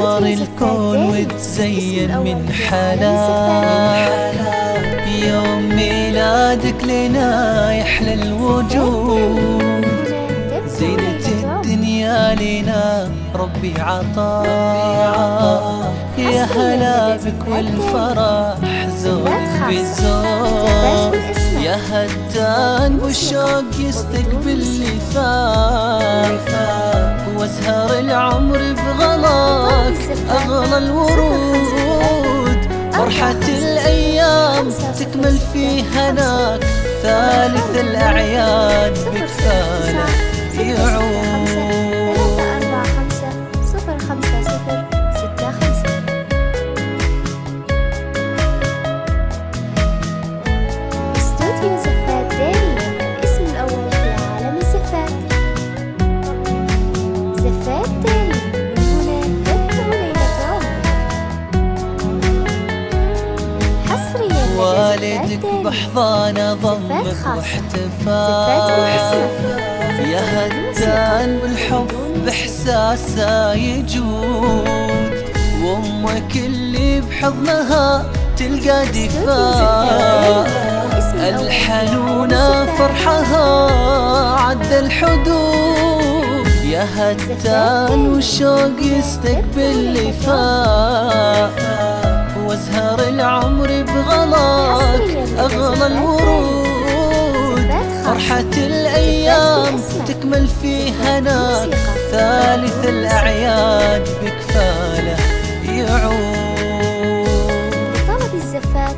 نور الكون وتزين من حلا. يوم ميلادك لنا يحلى الوجود، زينة الدنيا لنا ربي عطا. يا هلا بك والفرح زود بزود، يا هدان والشوق يستقبل اللي فات، وازهر العمر بغلاك اغلى الورود. فرحة الايام تكمل في هناك، ثالث الاعياد بكفاله يعود. والدك بحضانه ضمك واحتفى، يا هدان والحب باحساسه يجود. وامك اللي بحضنها تلقى دفاع، الحنونه فرحها عدى الحدود. يا هدان والشوق يستقبل لفاء، وازهر العمر بغلاك اغلى الورود. فرحة الايام تكمل في هناك، ثالث الاعياد بكفاله يعود. طلب الزفات